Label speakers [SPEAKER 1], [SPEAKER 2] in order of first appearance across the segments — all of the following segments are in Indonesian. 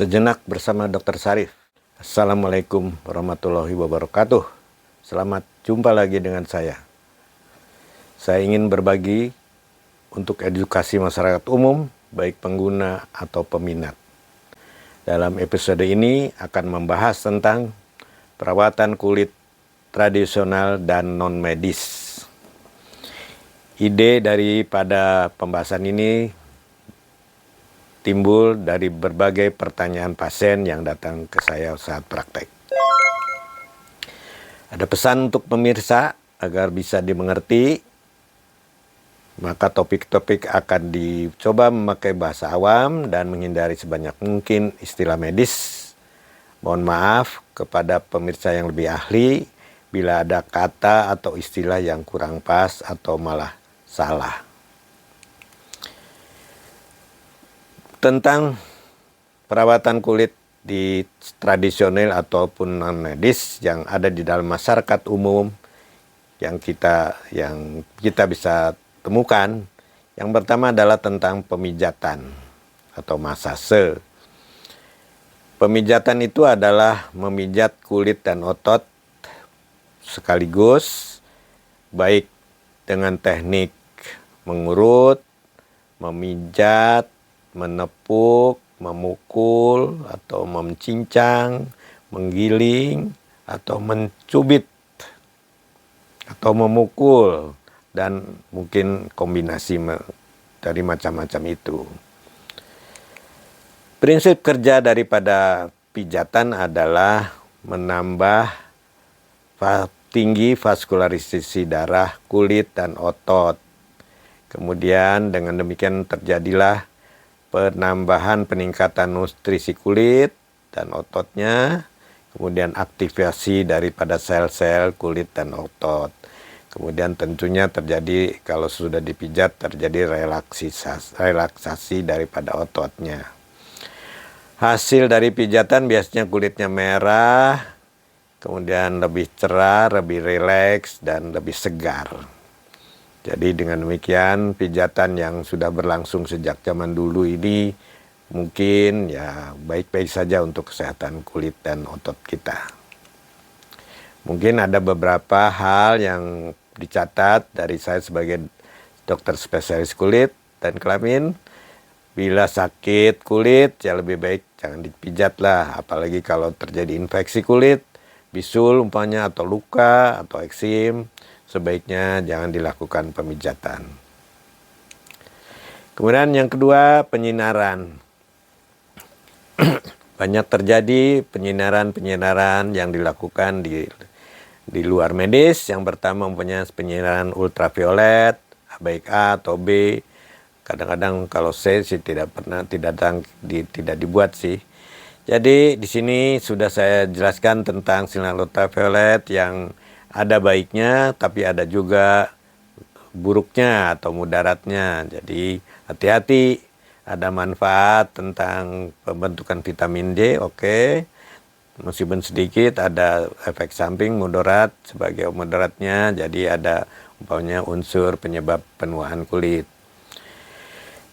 [SPEAKER 1] Sejenak bersama Dr. Sarif. Assalamualaikum warahmatullahi wabarakatuh. Selamat jumpa lagi dengan saya. Saya ingin berbagi untuk edukasi masyarakat umum, baik pengguna atau peminat. Dalam episode ini akan membahas tentang perawatan kulit tradisional dan non-medis. Ide daripada pembahasan ini timbul dari berbagai pertanyaan pasien yang datang ke saya saat praktek. Ada pesan untuk pemirsa agar bisa dimengerti, maka topik-topik akan dicoba memakai bahasa awam dan menghindari sebanyak mungkin istilah medis. Mohon maaf kepada pemirsa yang lebih ahli bila ada kata atau istilah yang kurang pas atau malah salah. Tentang perawatan kulit di tradisional ataupun non medis yang ada di dalam masyarakat umum yang kita bisa temukan. Yang pertama adalah tentang pemijatan atau masase. Pemijatan itu adalah memijat kulit dan otot sekaligus, baik dengan teknik mengurut, memijat, menepuk, memukul, atau mencincang, menggiling, atau mencubit, atau memukul, dan mungkin kombinasi dari macam-macam itu. Prinsip kerja daripada pijatan adalah menambah tinggi vaskularisasi darah, kulit, dan otot. Kemudian dengan demikian terjadilah peningkatan nutrisi kulit dan ototnya, kemudian aktivasi daripada sel-sel kulit dan otot. Kemudian tentunya terjadi kalau sudah dipijat terjadi relaksasi daripada ototnya. Hasil dari pijatan biasanya kulitnya merah, kemudian lebih cerah, lebih rileks, dan lebih segar. Jadi dengan demikian pijatan yang sudah berlangsung sejak zaman dulu ini mungkin ya baik-baik saja untuk kesehatan kulit dan otot kita. Mungkin ada beberapa hal yang dicatat dari saya sebagai dokter spesialis kulit dan kelamin. Bila sakit kulit ya lebih baik jangan dipijat lah, apalagi kalau terjadi infeksi kulit, bisul umpamanya atau luka atau eksim. Sebaiknya jangan dilakukan pemijatan. Kemudian yang kedua, penyinaran. Banyak terjadi penyinaran yang dilakukan di luar medis. Yang pertama mempunyai penyinaran ultraviolet, baik A atau B. Kadang-kadang kalau C sih tidak dibuat sih. Jadi di sini sudah saya jelaskan tentang sinar ultraviolet yang ada baiknya, tapi ada juga buruknya atau mudaratnya. Jadi hati-hati, ada manfaat tentang pembentukan vitamin D, oke. Meskipun sedikit, ada efek samping mudarat sebagai mudaratnya. Jadi ada umpamanya unsur penyebab penuaan kulit.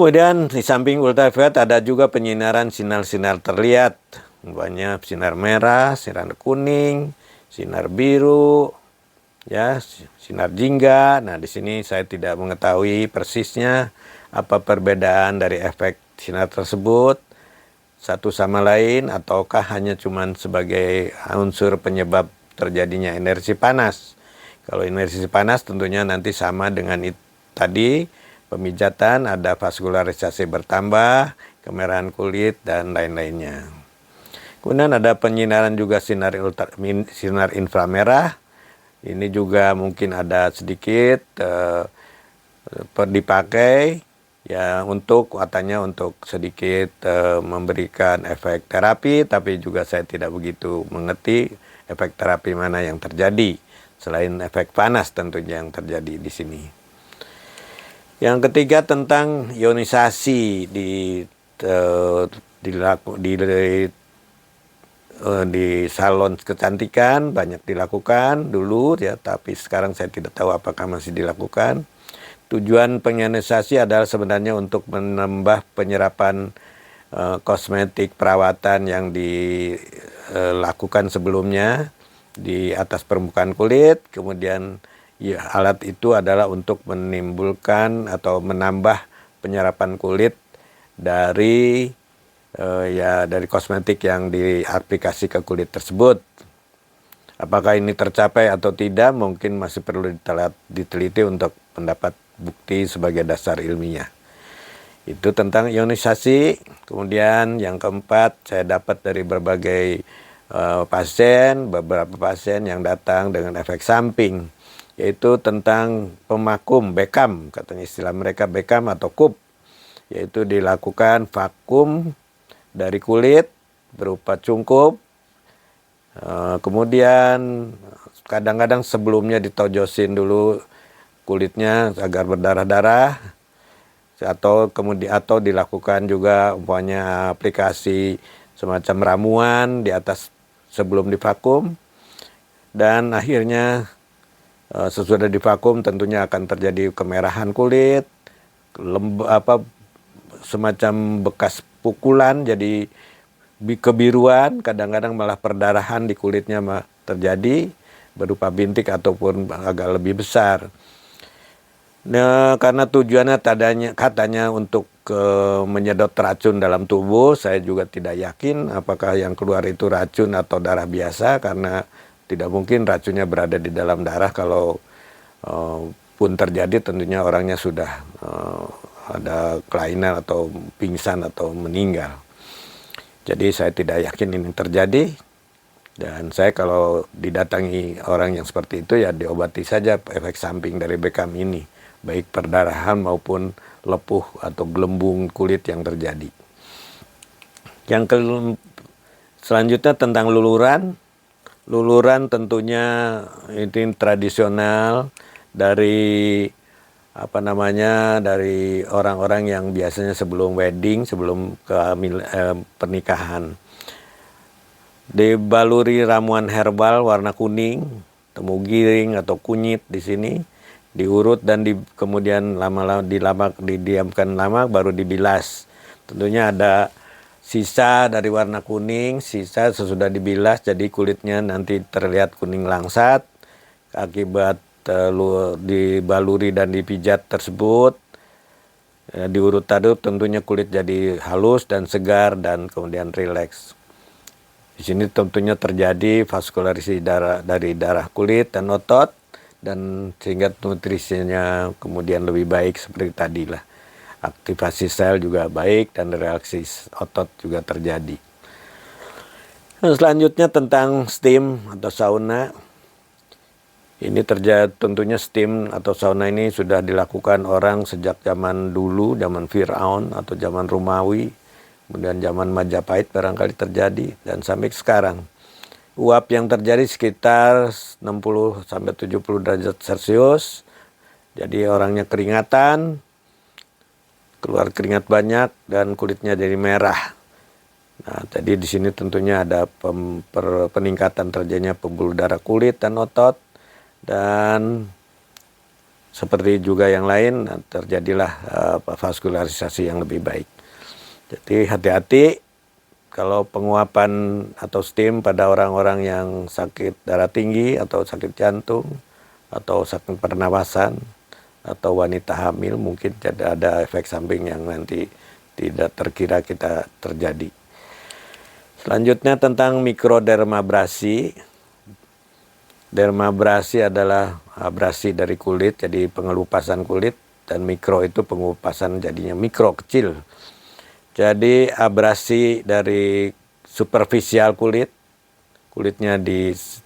[SPEAKER 1] Kemudian di samping ultraviolet ada juga penyinaran sinar-sinar terlihat. Umpamanya sinar merah, sinar kuning, sinar biru, ya, sinar jingga. Nah, di sini saya tidak mengetahui persisnya apa perbedaan dari efek sinar tersebut satu sama lain ataukah hanya cuman sebagai unsur penyebab terjadinya energi panas. Kalau energi panas tentunya nanti sama dengan tadi pemijatan, ada vaskularisasi bertambah, kemerahan kulit dan lain-lainnya. Kemudian ada penyinaran juga sinar inframerah. Ini juga mungkin ada sedikit dipakai ya katanya untuk sedikit memberikan efek terapi, tapi juga saya tidak begitu mengerti efek terapi mana yang terjadi selain efek panas tentunya yang terjadi di sini. Yang ketiga tentang ionisasi di salon kecantikan banyak dilakukan dulu ya, tapi sekarang saya tidak tahu apakah masih dilakukan. Tujuan pengionisasi adalah sebenarnya untuk menambah penyerapan kosmetik perawatan yang dilakukan sebelumnya di atas permukaan kulit. Kemudian ya, alat itu adalah untuk menimbulkan atau menambah penyerapan kulit dari dari kosmetik yang diaplikasi ke kulit tersebut. Apakah ini tercapai atau tidak mungkin masih perlu diteliti untuk mendapat bukti sebagai dasar ilmiah. Itu tentang ionisasi. Kemudian yang keempat, saya dapat dari berbagai beberapa pasien yang datang dengan efek samping, yaitu tentang pemakum, bekam, katanya istilah mereka bekam atau kup, yaitu dilakukan vakum dari kulit berupa cungkup. Kemudian kadang-kadang sebelumnya ditojosin dulu kulitnya agar berdarah-darah, atau dilakukan juga umpamanya aplikasi semacam ramuan di atas sebelum divakum, dan akhirnya sesudah divakum tentunya akan terjadi kemerahan kulit, semacam bekas pukulan jadi kebiruan, kadang-kadang malah perdarahan di kulitnya terjadi berupa bintik ataupun agak lebih besar. Nah, karena tujuannya katanya untuk menyedot racun dalam tubuh, saya juga tidak yakin apakah yang keluar itu racun atau darah biasa, karena tidak mungkin racunnya berada di dalam darah. Kalau pun terjadi tentunya orangnya sudah ada kelainan atau pingsan atau meninggal. Jadi saya tidak yakin ini terjadi, dan saya kalau didatangi orang yang seperti itu ya diobati saja efek samping dari bekam ini, baik perdarahan maupun lepuh atau gelembung kulit yang terjadi. Selanjutnya tentang luluran. Luluran tentunya ini tradisional dari dari orang-orang yang biasanya sebelum wedding, sebelum pernikahan. Dibaluri ramuan herbal warna kuning, temu giring atau kunyit di sini, diurut dan kemudian didiamkan lama baru dibilas. Tentunya ada sisa dari warna kuning, sisa sesudah dibilas, jadi kulitnya nanti terlihat kuning langsat akibat dibaluri dan dipijat tersebut. Diurut tadi tentunya kulit jadi halus dan segar dan kemudian rileks. Di sini tentunya terjadi vaskularisasi dari darah kulit dan otot, dan sehingga nutrisinya kemudian lebih baik seperti tadi lah. Aktivasi sel juga baik dan reaksi otot juga terjadi. Selanjutnya tentang steam atau sauna. Ini tentunya steam atau sauna ini sudah dilakukan orang sejak zaman dulu, zaman Fir'aun atau zaman Romawi, kemudian zaman Majapahit barangkali terjadi, dan sampai sekarang. Uap yang terjadi sekitar 60-70 derajat Celcius, jadi orangnya keringatan, keluar keringat banyak dan kulitnya jadi merah. Nah, jadi di sini tentunya ada peningkatan terjadinya pembuluh darah kulit dan otot, dan seperti juga yang lain terjadilah vaskularisasi yang lebih baik. Jadi hati-hati kalau penguapan atau steam pada orang-orang yang sakit darah tinggi atau sakit jantung atau sakit pernapasan atau wanita hamil, mungkin ada efek samping yang nanti tidak terkira kita terjadi. Selanjutnya tentang mikrodermabrasi. Dermabrasi adalah abrasi dari kulit, jadi pengelupasan kulit, dan mikro itu pengelupasan jadinya mikro, kecil. Jadi abrasi dari superficial kulit, kulitnya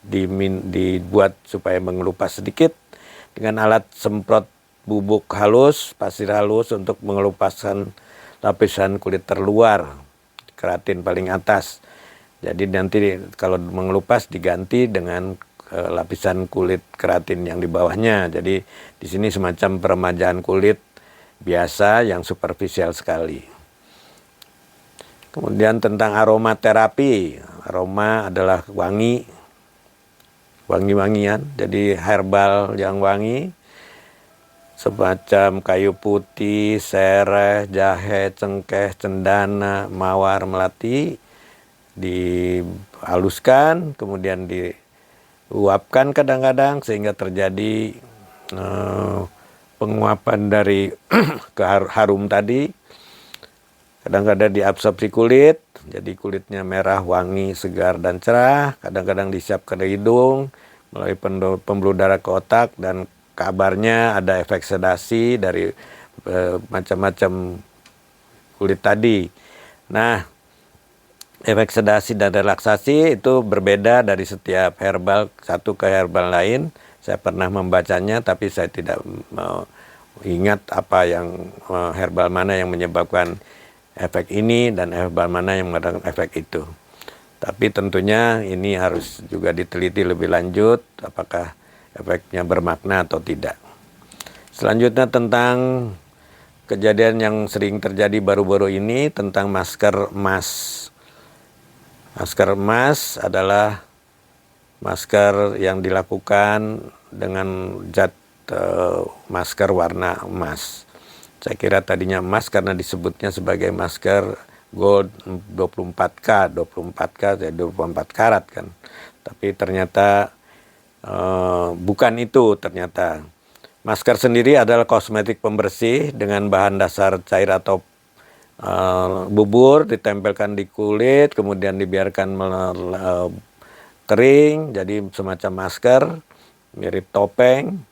[SPEAKER 1] dibuat supaya mengelupas sedikit dengan alat semprot bubuk halus, pasir halus untuk mengelupaskan lapisan kulit terluar, keratin paling atas. Jadi nanti kalau mengelupas diganti dengan lapisan kulit keratin yang di bawahnya. Jadi di sini semacam peremajaan kulit biasa yang superficial sekali. Kemudian tentang aromaterapi. Aroma adalah wangi-wangian, jadi herbal yang wangi. semacam kayu putih, sereh, jahe, cengkeh, cendana, mawar, melati, dihaluskan, kemudian diuapkan kadang-kadang sehingga terjadi penguapan dari harum tadi. Kadang-kadang diabsorpsi kulit, jadi kulitnya merah, wangi, segar, dan cerah. Kadang-kadang disiapkan ke hidung melalui pembuluh darah ke otak, dan kabarnya ada efek sedasi dari macam-macam kulit tadi. Nah, efek sedasi dan relaksasi itu berbeda dari setiap herbal satu ke herbal lain. Saya pernah membacanya, tapi saya tidak ingat apa yang herbal mana yang menyebabkan efek ini dan herbal mana yang mengadakan efek itu. Tapi tentunya ini harus juga diteliti lebih lanjut apakah efeknya bermakna atau tidak. Selanjutnya tentang kejadian yang sering terjadi baru-baru ini tentang masker emas. Masker emas adalah masker yang dilakukan dengan zat masker warna emas. Saya kira tadinya emas karena disebutnya sebagai masker gold 24K, 24 karat kan. Tapi ternyata bukan itu ternyata. Masker sendiri adalah kosmetik pembersih dengan bahan dasar cair atau bubur, ditempelkan di kulit, kemudian dibiarkan kering, jadi semacam masker, mirip topeng.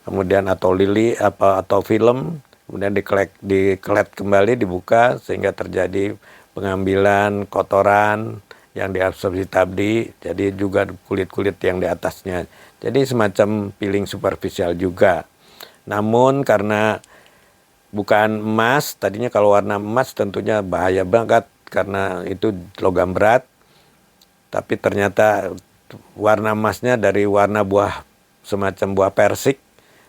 [SPEAKER 1] Kemudian atau lili atau film, kemudian dikelet kembali, dibuka sehingga terjadi pengambilan kotoran yang diabsorpsi tadi, jadi juga kulit-kulit yang di atasnya. Jadi semacam peeling superficial juga. Namun karena bukan emas, tadinya kalau warna emas tentunya bahaya banget karena itu logam berat. Tapi ternyata warna emasnya dari warna buah, semacam buah persik.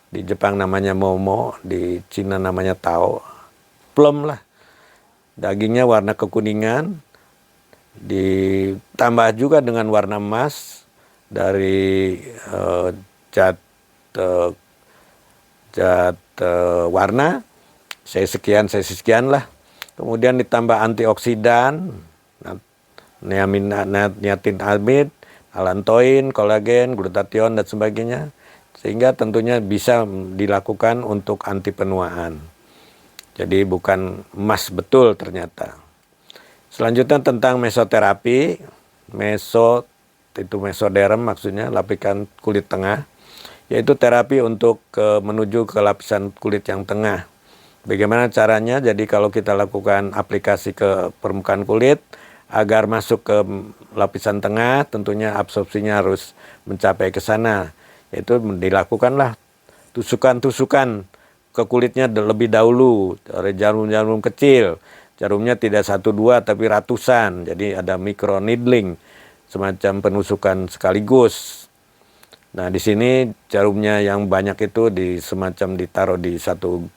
[SPEAKER 1] Di Jepang namanya momo, di Cina namanya tao, plum lah. Dagingnya warna kekuningan, ditambah juga dengan warna emas dari zat warna, saya sekian lah. Kemudian ditambah antioksidan, niacinamide, allantoin, kolagen, glutathione dan sebagainya. Sehingga tentunya bisa dilakukan untuk anti penuaan. Jadi bukan emas betul ternyata. Selanjutnya tentang mesoterapi. Itu mesoderm maksudnya, lapisan kulit tengah. Yaitu terapi untuk menuju ke lapisan kulit yang tengah. Bagaimana caranya? Jadi kalau kita lakukan aplikasi ke permukaan kulit, agar masuk ke lapisan tengah, tentunya absorpsinya harus mencapai ke sana. Itu dilakukanlah tusukan-tusukan ke kulitnya lebih dahulu dari jarum-jarum kecil. Jarumnya tidak 1-2 tapi ratusan. Jadi ada micro needling, semacam penusukan sekaligus. Nah, di sini jarumnya yang banyak itu semacam ditaruh di satu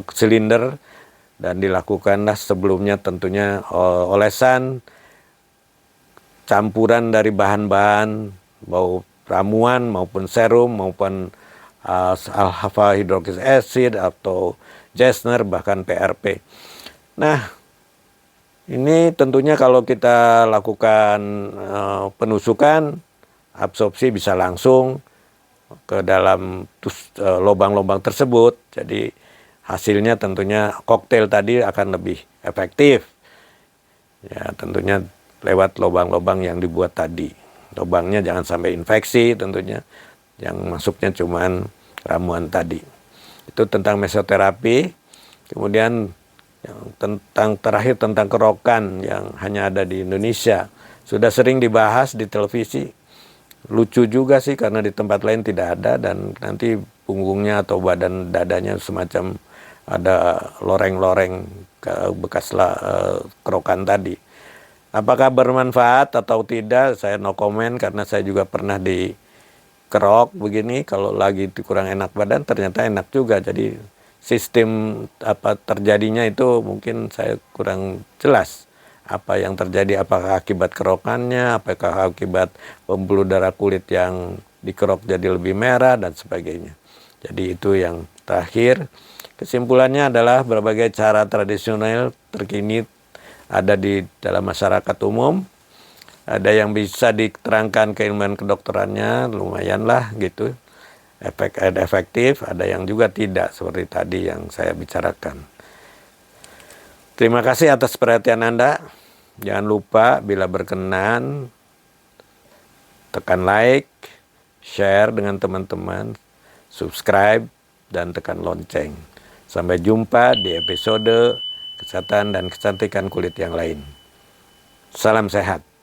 [SPEAKER 1] silinder dan dilakukanlah sebelumnya tentunya olesan campuran dari bahan-bahan bau ramuan maupun serum maupun alpha hydroxy acid atau Jessner bahkan PRP. Nah, ini tentunya kalau kita lakukan penusukan, absorpsi bisa langsung ke dalam lubang-lubang tersebut. Jadi hasilnya tentunya koktail tadi akan lebih efektif. Ya, tentunya lewat lubang-lubang yang dibuat tadi. Lubangnya jangan sampai infeksi tentunya, yang masuknya cuman ramuan tadi. Itu tentang mesoterapi. Kemudian yang terakhir tentang kerokan yang hanya ada di Indonesia. Sudah sering dibahas di televisi. Lucu juga sih karena di tempat lain tidak ada, dan nanti punggungnya atau badan dadanya semacam ada loreng-loreng bekas kerokan tadi. Apakah bermanfaat atau tidak, saya no comment karena saya juga pernah dikerok begini. Kalau lagi kurang enak badan ternyata enak juga. Jadi sistem terjadinya itu mungkin saya kurang jelas. Apa yang terjadi, apakah akibat kerokannya, apakah akibat pembuluh darah kulit yang dikerok jadi lebih merah dan sebagainya. Jadi itu yang terakhir. Kesimpulannya adalah berbagai cara tradisional terkini ada di dalam masyarakat umum. Ada yang bisa diterangkan keilmuan kedokterannya, lumayanlah gitu. Efektif, ada yang juga tidak seperti tadi yang saya bicarakan. Terima kasih atas perhatian Anda. Jangan lupa bila berkenan tekan like, share dengan teman-teman, subscribe, dan tekan lonceng. Sampai jumpa di episode kesehatan dan kecantikan kulit yang lain. Salam sehat.